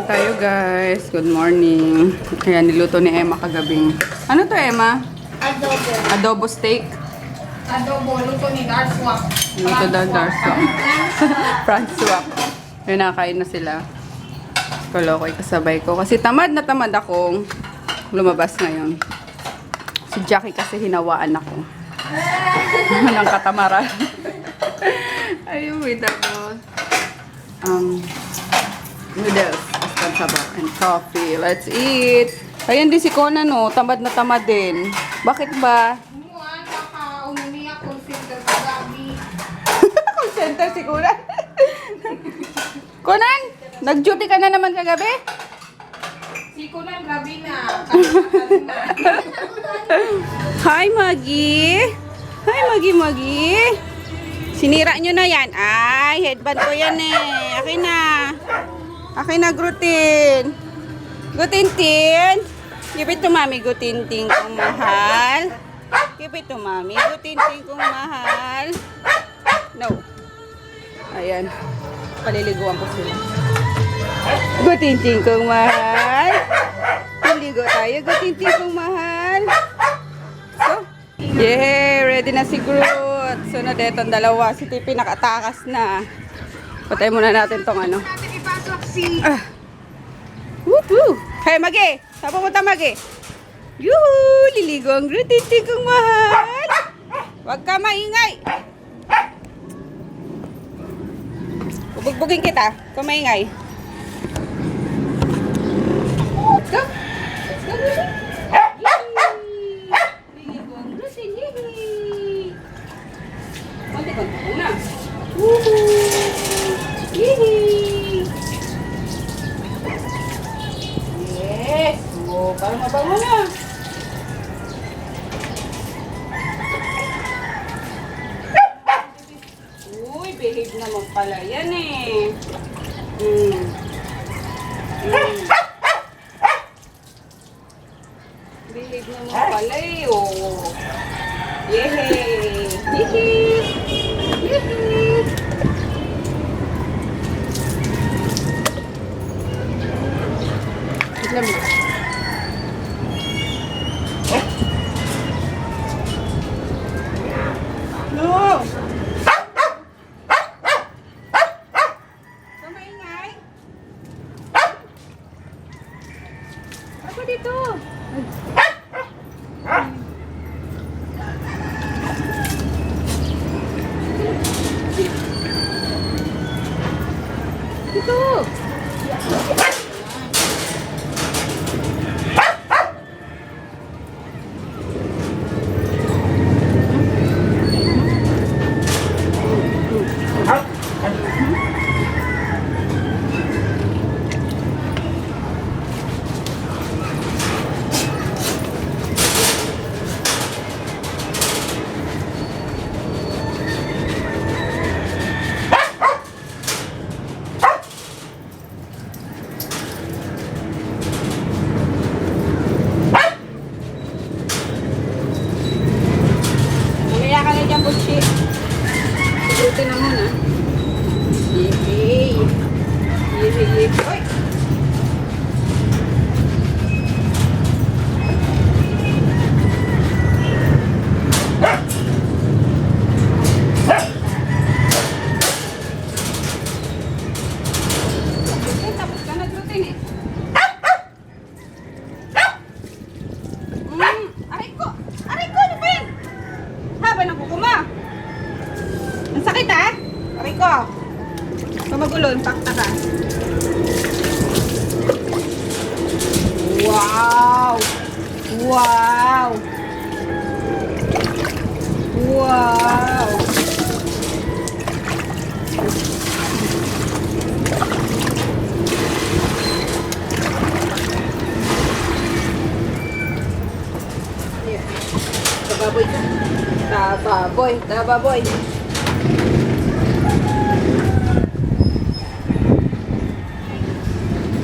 tayo guys. Good morning. Kaya niluto ni Emma kagabing. Ano to Emma? Adobo. Adobo steak. Adobo, luto ni Darswak. Luto daw Darswak. Franswak. Yun, nakain na sila. Kalokoy kasabay ko. Kasi tamad na tamad akong lumabas ngayon. Si Jackie kasi hinawaan ako. Ng katamaran. Ayun, wait ako. Noodles, sabaw, and coffee. Let's eat. Ayan din si Conan, no? Tamad na tamad din. Bakit ba? Umuan, kaka-umumi ako center sa gabi. Call center si Conan. Conan, nag-duty ka na naman kagabi? Si Kunan, gabi na. Hi, Maggie. Hi, Maggie. Sinira nyo na yan. Ay, headband ko yan eh. Akin na. Akin na, Grutin. Gutintin. Give it to Mami, Gutintin kong mahal. Give it to Mami, Gutintin kong mahal. No. Ayan. Paliliguan ko sila. Gutintin kong mahal. Paligo tayo, Gutintin kong mahal. So, yeah, ready na si Groot. Sunod etong dalawa. Si Tipi nakatakas na. Patay muna natin tong ano. Natin ipasok si... Woohoo! Hey, Magi! Saan pupunta, Magi? Yuhu! Liligo ang Groot. Tipi kong mahal. Huwag ka maingay. Bubugbugin kita. Kung maingay. Let's go! Let's go, Groot! Liligo ang Groot. Yehey! Konti-konti ko na. Woohoo! Yehey! Yes! Oh, parang mabango na. Uy, behave naman pala yan eh. Behave naman pala eh. Oh. Yehey! Yehey! Yehey! Tignan mo. No! Kamaingay? Ako dito. Dito. Mamaya ka na dyan, Butchi. Ito na muna. Yehey. Yehey. Oy! Tapos ka na, Grutin eh. Aray ko! Aray ko! Ano ba yan? Haba ng kuko mo. Ang sakit ha? Aray ko. Kamagulo, impacta ka. Wow! Wow! Wow! Tababoy ka. Tababoy.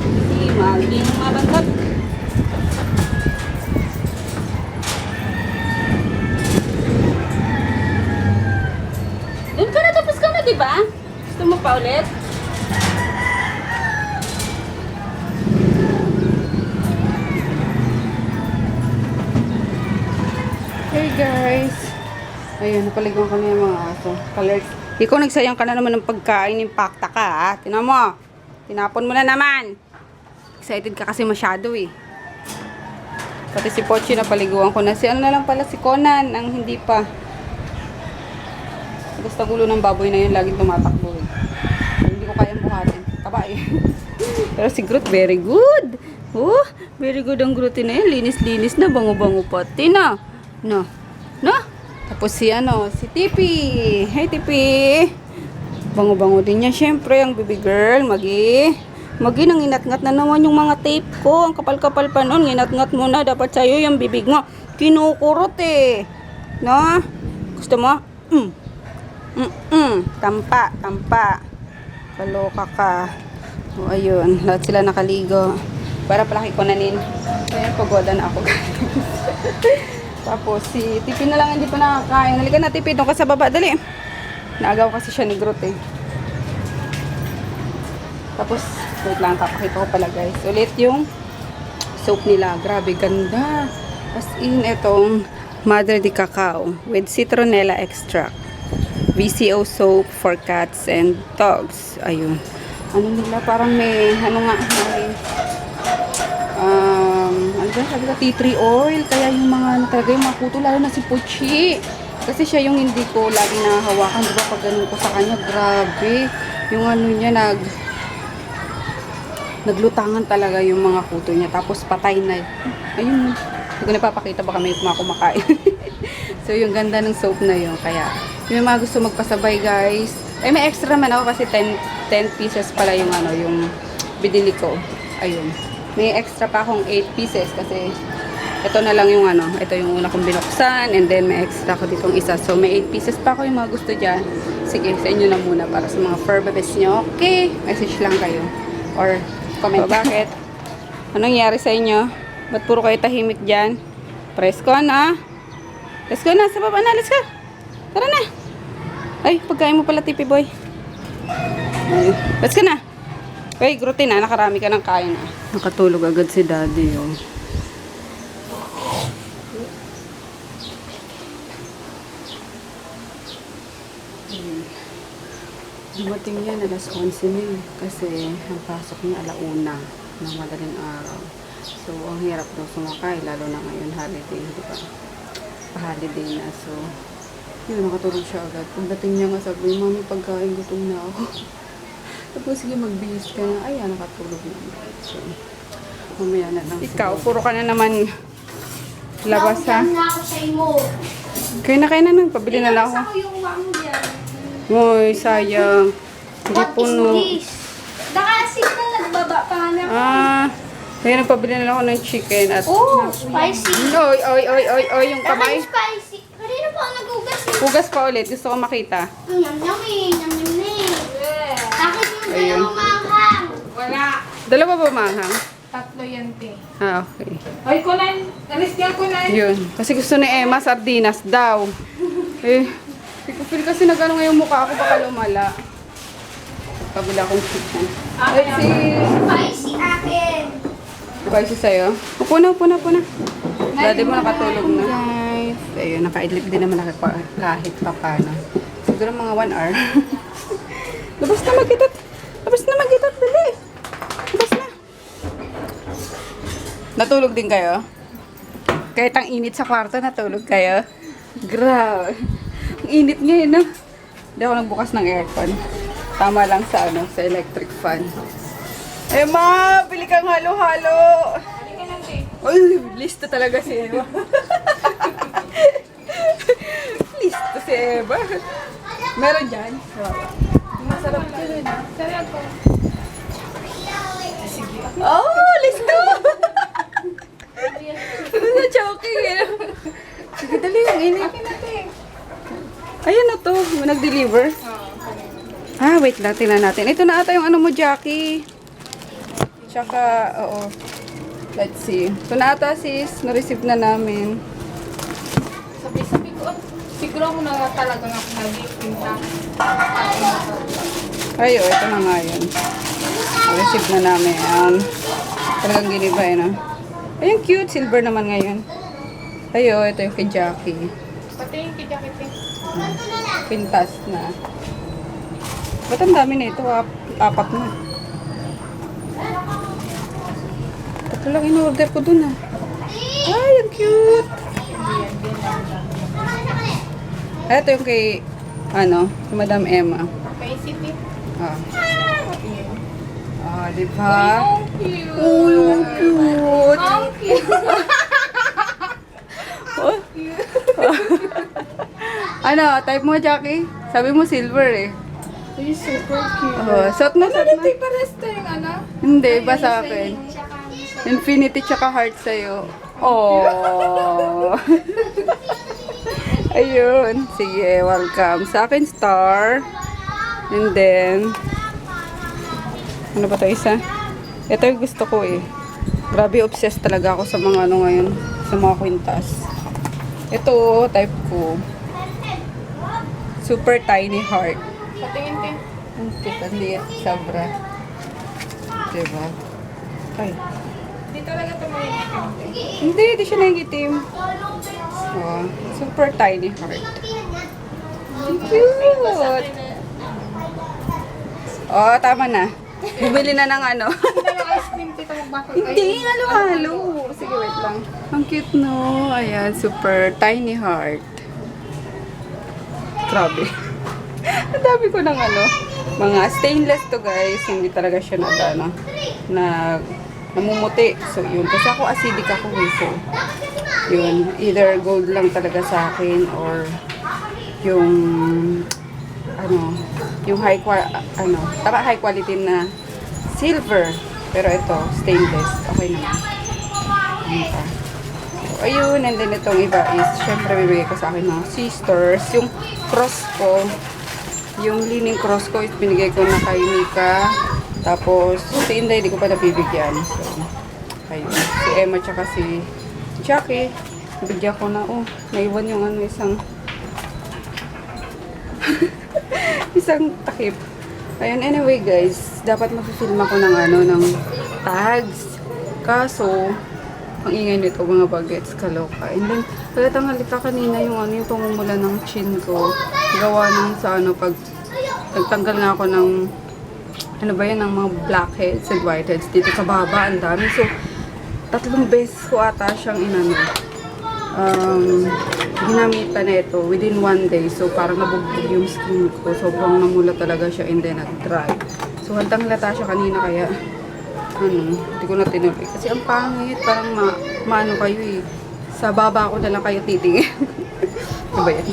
Hindi, maging mabantot. Doon ka na, tapos ka na, diba? Gusto mo pa ulit? guys. Ayun, napaligon ko na yung mga aso. Colors. Ikaw nagsayang ka na naman ng pagkain. Impacta ka, ha? Tinan mo. Tinapon mo na naman. Excited ka kasi masyado, eh. Pati si Pochi napaliguan ko na. Si ano na lang pala, si Conan, ang hindi pa. Basta gulo ng baboy na yun, laging tumatakbo, eh. Hindi ko kayang buhatin. Taba, eh. Pero si Groot, very good. Oh, very good ang Groot na yan. Linis-linis na, bango-bango pati na. No. Tapos si si Tipi. Hey, Tipi. Bango-bango din yan. Siyempre, ang baby girl, Magi, nang inat-ngat na naman yung mga tape ko. Ang kapal-kapal pa nun. Inat-ngat mo na. Dapat sa'yo yung bibig mo. Kinukurot, eh. No? Gusto mo? Tampa. Kaloka ka. O, ayun. Lahat sila nakaligo. Para palaki ko na nin. Kaya pagoda na ako. Tapos si Tipi na lang hindi pa nakakain. Halika na, Tipi, doon ka sa baba. Dali. Naagaw kasi siya ni Groot, eh. Tapos, wait lang, papakita ko pala, guys. Ulit yung soap nila. Grabe, ganda. As in, itong Madre de Cacao with citronella extract. VCO soap for cats and dogs. Ayun. Ano nila, parang may, sabi ka, tea tree oil. Kaya yung mga, talaga yung mga puto, lalo na si Pochi. Kasi siya yung hindi ko lagi nahahawakan. Diba, pag ganun ko sa kanya, grabe. Yung ano niya, naglutangan talaga yung mga kuto niya. Tapos patay na. Ayun. Hindi ko napapakita, baka may kumakain. So, yung ganda ng soap na yun. Kaya, yung mga gusto magpasabay, guys. Ay, may extra man ako kasi 10 pieces pala yung yung binili ko. Ayun. May extra pa akong 8 pieces kasi ito na lang yung ito yung una kong binuksan and then may extra ko ditong isa. So, may 8 pieces pa ako yung mga gusto dyan. Sige, sa inyo na muna para sa mga fur babies nyo. Okay, message lang kayo. Or comment. So, bakit? Anong nangyari sa inyo? Ba't puro kayo tahimik dyan? Press ko na. Let's go na. Sa baba na. Let's go. Tara na. Ay, pagkain mo pala, Tipi Boy. Ayun. Let's go na. Ay, Grootin na. Nakarami ka ng kain. Nakatulog agad si Daddy. Oh. Dumating yan alas 11 na kasi ang pasok niya alauna ng madaling araw. So, ang hirap daw sumakay, lalo na ngayon holiday, di ba? Pa-holiday na. So, yun, nakatulog siya agad. Pagdating niya nga sabi, Mami, pagkain, gutom na ako. Tapos, sige, magbihis ka na. Ay, nakatulog na. So, mamaya na lang. Ikaw, puro ka na naman labas, ha? Naulan na ako sa imo. Kaya na nagpabili na lang ako. Ako yung mami dyan. Uy, sayang. Hindi What puno. is this? Nakasig na nagbaba pa nga na. Kaya nagpabili na lang ako ng chicken at... Oh, spicy. Oy, yung kamay. Spicy. Kanina pa ako nag-ugas eh. Hugas pa ulit. Gusto ko makita. Yum-yummy. Bakit yung Ayun. dalawang manghang? Wala. Dalawa ba manghang? Tatlo yan, te. Okay. Ay, kunan. Nalis ko na. Yun. Kasi gusto ni Emma sardinas daw. Hindi ko feel kasi nag-ano nga yung mukha ako, baka lumala. Pabila akong chicken. Ay, si... Spicy akin. Spicy sa'yo. Upo na. Daddy mo nakatulog na. Guys. Ayun, nakaidlip din naman kahit pa paano. Siguro mga 1 hour. Labas na magitot. Dali. Labas na. Natulog din kayo? Kahit ang init sa kwarto, natulog kayo? Grabe. Ang init ngayon, no? Hindi ako nagbukas ng aircon. Tama lang sa sa electric fan. Emma, bili kang halo-halo. Uy, listo talaga si Emma. Listo si Emma. Meron dyan? Masarap yun. Sarap ko. Oh, listo! Nasa choking eh. Sige, dali yung init. Ayun na to, nag-deliver. Wait lang, tingnan natin. Ito na ata yung ano mo, Jackie. Tsaka, oo. Let's see. Ito na ata, sis. Na-receive na namin. Sabi ko, siguro mo na talaga nga nag-iipinta. Ayo, ito na nga yun. Na-receive na namin. Talagang giniba, no? Ayun, cute. Silver naman ngayon. Ayo, ito yung kay Jackie. Pintas na. Ba't ang dami na ito? Apat na. Ito lang in-order ko dun ah. Ay, ang cute! Ito yung kay, kay Madam Emma. Paisipin. Ah. Ah, di ba? Ang cute. Oh, yung cute! Ang cute. Oh. Type mo, Jackie? Sabi mo silver eh. Ay, super cute. Oh, suot mo, suot mo. Hindi pares tayo yung Hindi, ba sa akin? Infinity tsaka heart sa'yo. Oh. Ayun. Sige, welcome. Sa akin, star. And then, ano ba ito isa? Ito yung gusto ko eh. Grabe, obsessed talaga ako sa mga ngayon. Sa mga kwintas. Ito, type ko. Super tiny heart. Patingin din. Ang cute, ang liit. Sabra. Diba? Ay. Di talaga ito may Hindi siya nangitim. Oh, super tiny heart. Cute! Oh, tama na. Bumili na ng ano. Hindi yung ice cream dito magbakot. Hindi, halo-halo. Sige, wait lang. Ang cute, no? Ayan, super tiny heart. Grabe. Ang dami ko ng mga stainless to guys. Hindi talaga siya namumuti. So, yun. Kasi ako acidic ako eh. So, yun. Either gold lang talaga sa akin or yung yung high quality na silver. Pero ito, stainless. Okay naman. So, ayun. And then itong iba is, syempre bibigay ko sa akin mga sisters. Yung cross ko, yung leaning cross ko is binigay ko na kay Mika. Tapos, si Inday, hindi ko pa nabibigyan. So, ayun. Si Emma tsaka si Jackie, bigyan ko na, naiwan yung isang takip. Ayun, anyway guys, dapat mag-film ako ng tags. Kaso, ang ingay nito, mga bagets, kaloka. And then, palatang halika kanina yung pumumula ng chin ko. Gawa ng pag nagtanggal nga ako ng ng mga blackheads and whiteheads dito sa baba, ang dami. So, 3 beses ko ata siyang ginamitan na ito within 1 day. So, parang nabugbog yung skin ko. Sobrang namula talaga siya and then nag-dry. So, hantang lata siya kanina kaya hindi ko na tinuloy. Kasi ang pangit, parang maano kayo eh. Sa baba ko na lang kayo titingin. Diba yan?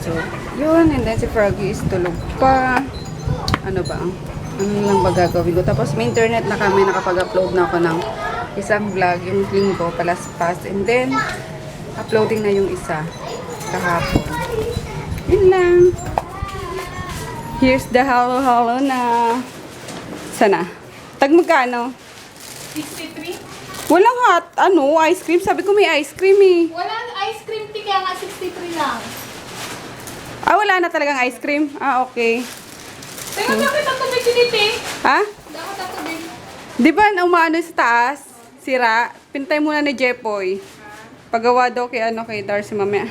So, yun. And then si Froggy is tulog pa. Ano lang ba gagawin ko? Tapos may internet na kami, nakapag-upload na ako ng isang vlog, yung linggo, palaspas. And then, uploading na yung isa kahapon. Yun lang. Here's the halo-halo na. Sana? Tag magkano? 63? Walang ice cream. Sabi ko may ice cream eh. Wala ice cream, kaya nga 63 lang. Wala na talagang ice cream? Okay. Teka, bakit ang tubig siniti? Ha? Dapat ang tubig. Di ba umaano sa taas? Sira? Pintay muna ni Jepoy. Pagawa daw kay Darcy mamaya.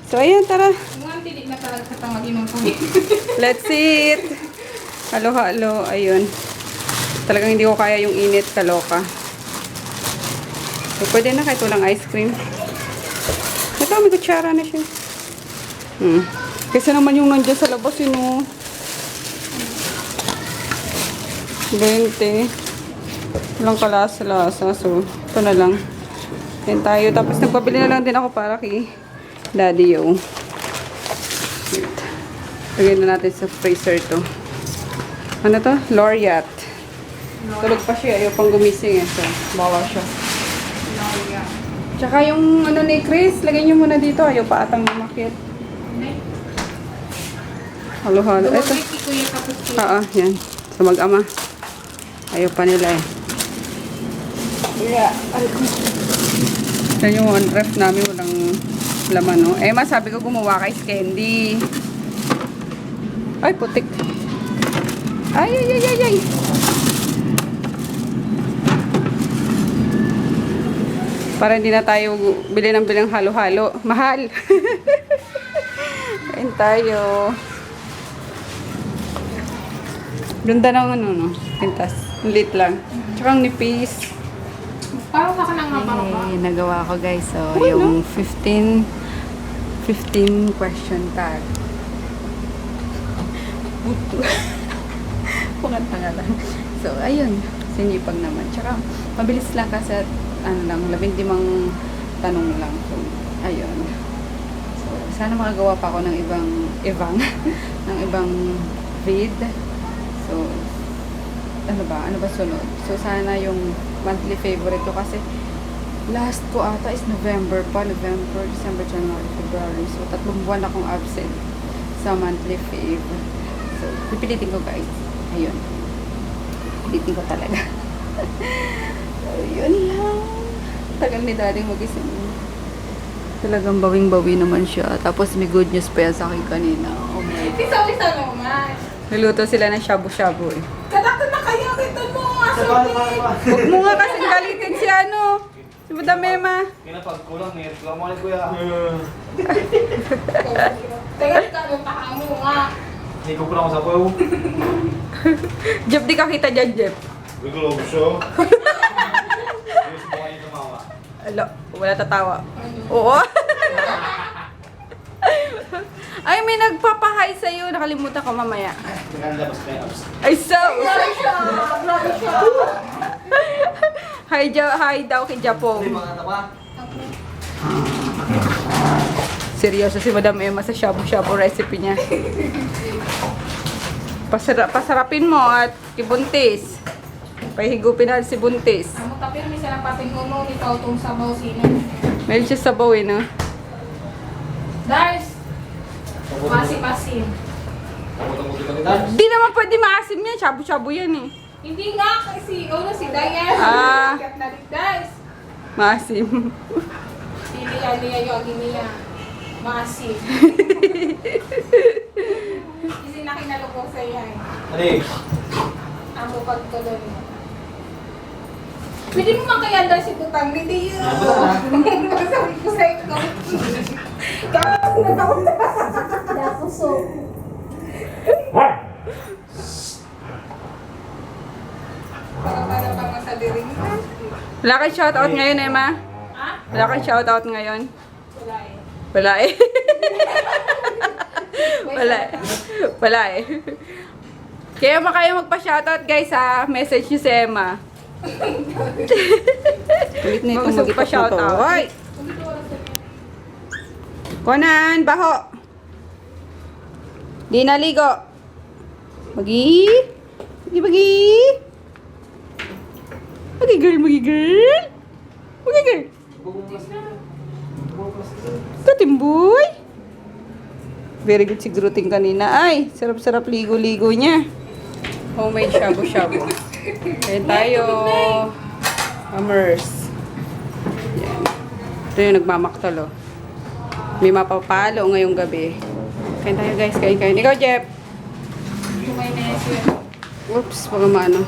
So, ayan, tara. Mga tinig na talaga sa tangagin ng tubig. Let's eat. Halo-halo. Ayun. Talagang hindi ko kaya yung init. Kaloka. So, pwede na kahit walang ice cream. Ito, may kutsara na siya. Kasi naman yung nandiyan sa labas, 20. Walang kalasa-lasa. So, ito na lang. Yan tayo. Tapos nagpabili na lang din ako para kay Daddy Yo. Lagyan na natin sa freezer to. Ano to? Laureate. Tulog pa siya. Ayaw pang gumising eh. So, bawa siya. Tsaka yung ni Chris, lagyan nyo muna dito. Ayaw pa atang umakit. Halo-halo. Ito. Yan. Sa mag-ama. Ayaw pa nila eh. Yeah. Yan yung ref namin. Walang laman, no? Emma, sabi ko gumawa kay candy. Ay, putik. Ay. Para hindi na tayo bili ng halo-halo. Mahal. Kain tayo. Ganda ng ano, no? Pintas. Ang liit lang. Tsaka ang nipis. Parang ka nang mababa. Eh, nagawa ko guys. So, yung 15 question tag. Buto. Punganta nga lang. So, ayun. Sinipag naman. Tsaka, mabilis lang kasi at, ano lang, 15 tanong lang. So, ayun. So, sana makagawa pa ako ng ibang vid. So, ano ba sunod? So, sana yung monthly favorite ko kasi last ko ata is November pa. November, December, January, February. So, 3 buwan akong absent sa monthly fave. So, pipilitin ko guys. Ayun. Pipilitin ko talaga. So, yun lang. Tagal ni daddy mag-isip. Talagang bawing-bawi naman siya. Tapos may good news pa yan sa akin kanina. Oh my God. Isa-isa naman. Niluto sila ng shabu-shabu eh. Kadakta na kayo, kita mo. Asukit. Huwag mo nga kasing galitin si ano. Si Madam Emma. Kinapagkulang, may reklamo ulit kuya. Teka, taha mo nga. Hindi ko kulang sa kuya. Jeff, di ka kita dyan, Jeff. Biglo siya. Ayos mo kayo tumawa. Alo, wala tatawa. Oo. Ay, may nagpapahay sa'yo. Nakalimutan ko mamaya. Maganda mas may abs. Ay, so. Grabe siya. Grabe siya. Hi daw kay Japong. mga tapa. Seryoso si Madam Emma sa shabu-shabu recipe niya. Pasarapin mo at ibuntis. Pahigupin natin si buntis. Amo tapir, may silang pating uno, ikaw itong sabaw sino. Meron siya sabaw eh, no? Dars, pasi-pasin. Pagkutang-buti ka ni Dad. Di naman pwede maasim yan. Shabu-shabu yan eh. Hindi nga, kasi uno si Dayan. Ah. Kat na rin, Dars. Maasim. Si niya yung niya. Masin. Kasi nakinalukong sa iya eh. Ano Amo pagtuloy mo. Pwede mo man kaya Dars si Butang, hindi yun. Sabi ko sa ikaw. Kapag nataon na. Dapuso. Para sa diring. Wala kang shoutout ngayon, Emma? Ha? Wala kang shoutout ngayon? Wala eh. Wala eh. Wala eh. Wala eh. Kaya kayo magpa-shoutout guys ha. Message niyo si Emma. Kulit na itong magpa-shoutout. Hoy! Kunan, baho. Di naligo. Magi. Magi. Magi girl, magi girl. Magi girl. Katimboy. Very good si Gruting kanina. Ay, sarap-sarap ligo-ligo niya. Homemade shabu-shabu. Kain tayo. Amers. Yan. Ito yung nagmamaktalo. May mapapalo ngayong gabi. Kain tayo guys. Kain. Ikaw, Jeff. May nesyo. Oops, baka maano.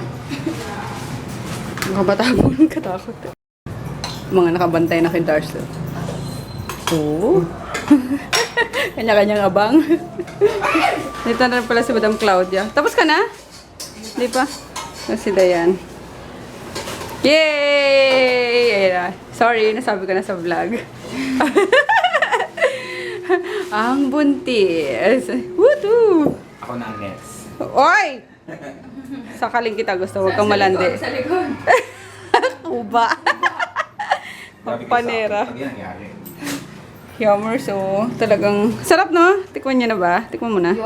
Makabatabon, katakot. Mga nakabantay na kay Darcy. Oo. Kanya-kanyang abang. Dito na rin pala si Madam Claudia. Tapos ka na? Hindi pa? Si Dayan. Yay! Ayan. Sorry, nasabi ko na sa vlog. Ang buntis. Woohoo! Ako na ang next. Oy! Sakaling kita gusto, huwag kang malandi. Sa likod. Uba. Panera. Pag yan nangyari. Yummers, oh. Talagang, sarap no? Tikman niya na ba? Tikman mo na.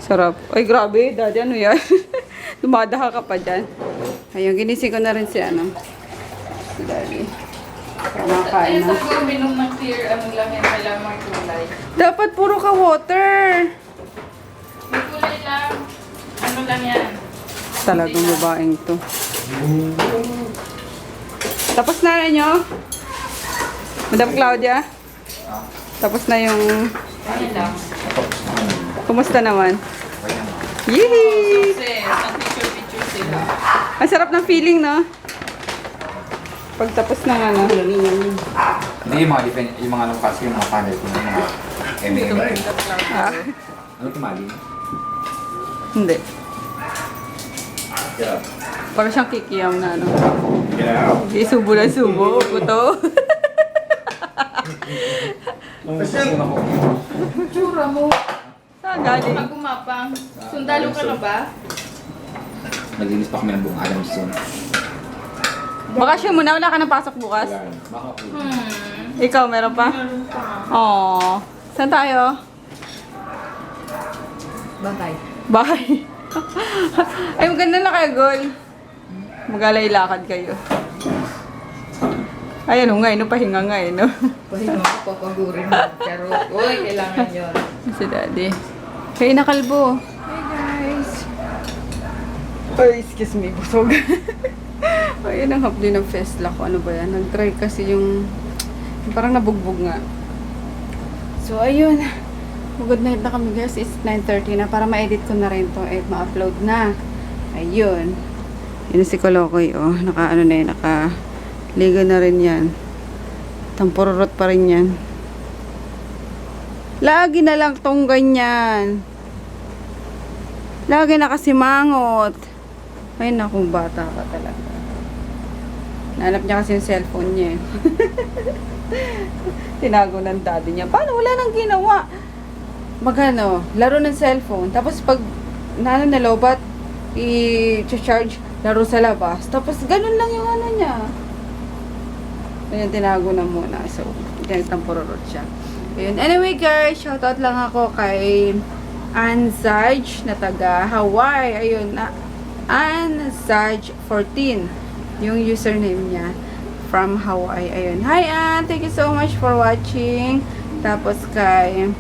Sarap. Ay, grabe. Daddy, ano yan? Dumadaha ka pa dyan. Ayun, ginising ko na rin si ano. Si Daddy. Kumakain na. Ayun, minom ng clear, ano lang yan, wala mga kulay. Dapat puro ka water. May kulay lang. Ano lang yan? Talagang babaeng to. Tapos na rin nyo? Madam Claudia? Tapos na yung... Ano lang? Kumusta naman? Okay naman. Yee! Success. Ang picture-picture sila. Ang sarap ng feeling, no? Pagtapos ng ano. Hindi yung mga yung mga ano kasi yung mga panel ko yung mga Ano tumali? Hindi. Yeah. Parang siyang kikiyam na ano. Get out. Hindi, subo na subo. Puto. Tsura mo. Saan galing? Pag gumapang. Sundalo ka na ba? Naglinis pa kami ng buong Adamson. Bakasyon muna, wala ka nang pasok bukas. Wala. Baka po. Ikaw, meron pa? Meron pa. Aww. Saan tayo? Bantay. Bahay. Ay, maganda na kayo, Gol. Magalay lakad kayo. Ay, ano nga, pahinga nga, no? Pahinga ko, papagurin mo. Pero, uy, kailangan yun. Si Daddy. Kaya nakalbo. Hey guys. Ay, excuse me, busog. Ayun ang hapdi ng Festla ko. Ano ba yan? Nag-try kasi yung parang nabugbog nga. So, ayun. Good night na kami guys. It's 9:30 na para ma-edit ko na rin to at ma-upload na. Ayun. Yun si Kolokoy, oh. Naka-ano na yun. Naka-liga na rin yan. Tampururot pa rin yan. Lagi na lang tong ganyan. Lagi na kasi mangot. Ay, nakong bata ka talaga. Nanap niya kasi yung cellphone niya eh. Tinago ng daddy niya. Paano? Wala nang ginawa. Magano, laro ng cellphone. Tapos pag nalobat, i-charge, laro sa labas. Tapos ganun lang yung ano niya. Ayun, tinago na muna. So, ganitang pururot siya. Ayun. Anyway guys, shoutout lang ako kay Ansaj na taga Hawaii. Ayun, Ansaj14 yung username niya from Hawaii. Ayun. Hi Ann, thank you so much for watching. Tapos kay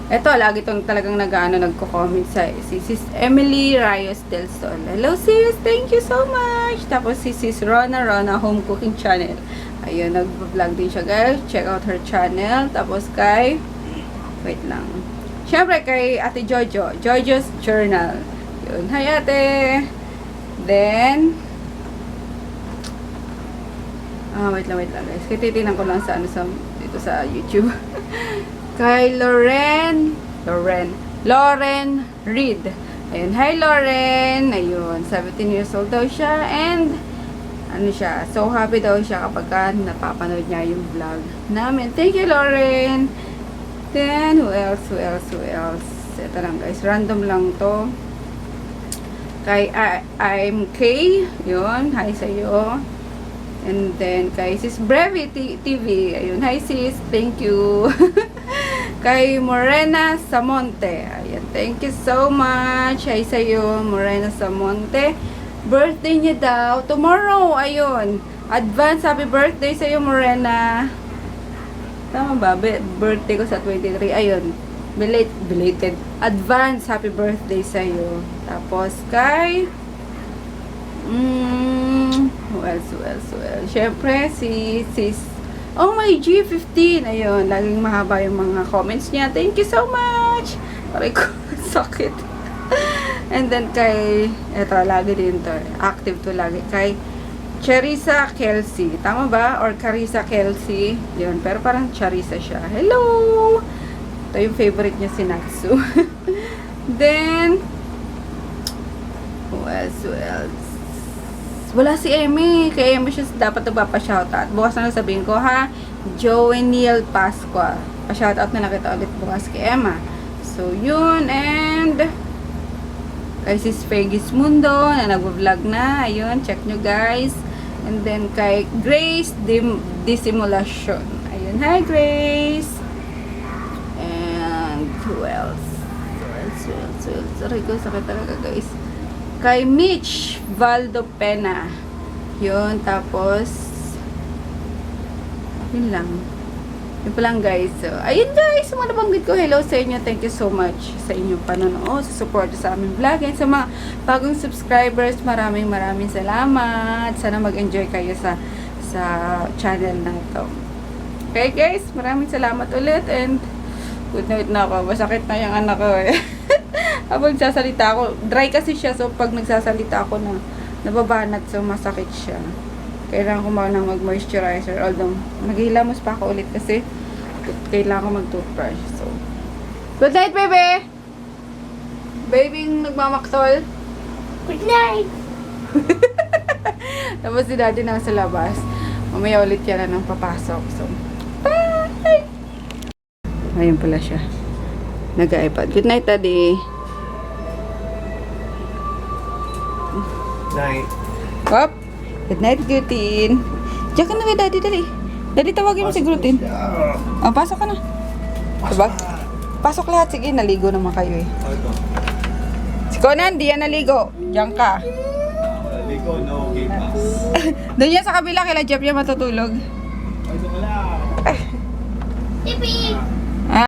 eto, lagi tong talagang nagko-comment sa si Sis Emily Reyes del Sol. Hello sis, thank you so much. Tapos si Sis Rona Home Cooking Channel. Ayun, nag-vlog din siya guys. Check out her channel. Tapos kay wait lang. Syempre kay Ate Jojo, Jojo's Journal. Yun. Hi ate. Then wait lang guys. Kaya titignan ko lang sa ano dito sa YouTube. Kay Lauren Reed. Ayun, hi Lauren. Ayun, 17 years old daw siya and ano siya, so happy daw siya kapag napapanood niya yung vlog namin. Thank you Lauren. Then, who else? Ito lang guys, random lang to. Kay I'm Kay. Yun, hi sa'yo. And then, kay Sis Brevi TV. Ayun, hi sis, thank you. Kay Morena Samonte. Ayun, thank you so much. Hi sa'yo, Morena Samonte. Birthday niya daw. Tomorrow, ayun. Advance happy birthday sa'yo, Morena. Tama ba? Birthday ko sa 23. Ayun. Belated. Advance happy birthday sa'yo. Tapos, kay who else? Syempre, si Sis oh my G15. Ayun, laging mahaba yung mga comments niya. Thank you so much. Aray ko, sakit. And then kay, eto, lagi din to. Active to lagi. Kay Charissa Kelsey. Tama ba? Or Carissa Kelsey. Yun, pero parang Charissa siya. Hello! Ito yung favorite niya, si Natsu. Then, who else? Wala si Emmy. Kay Emmy siya dapat nagpapa-shoutout. Bukas na sabihin ko ha. Joeniel Pasqua. Pa-shoutout na nakita ulit bukas kay Emma. So, yun. And kay Sis Peggy's Mundo na nag-vlog na. Ayun, check nyo guys. And then kay Grace Dissimulation. Ayun, hi Grace. And who else? Sorry ko, sakit talaga guys. Kay Mitch Valdo Pena. Yun, tapos yun lang. Yun pa lang guys. So, ayun guys, mga nabanggit ko. Hello sa inyo. Thank you so much sa inyong panonood, sa support sa aming vlog. And sa mga bagong subscribers, maraming salamat. Sana mag-enjoy kayo sa channel na ito. Okay guys, maraming salamat ulit. And good night na ako. Masakit na yung anak ko eh. Habang nagsasalita ako, dry kasi siya. So pag nagsasalita ako na nababanat, so masakit siya. Kailangan ko mag-moisturizer. Although, naghihilamos pa ako ulit kasi kailangan ko mag-toothbrush. So, good night, baby! Babying nagmamaktol. Good night! Tapos si daddy na sa labas. Mamaya ulit yan na nang papasok. So, bye! Ayun pala siya. Nag-iPad. Good night, daddy. Night. Up. Good night, Gutin. Diyan ka na kay daddy, dali. Daddy, tawagin mo si Gutin. Oh, pasok ka na. Diba? Pasok lahat. Sige, naligo naman kayo eh. Si Conan, di yan naligo. Diyan ka. Ligo, no game pass. Doon yan sa kabila, kila Jeff yan matutulog. Ay, ito ka lang. Tipi!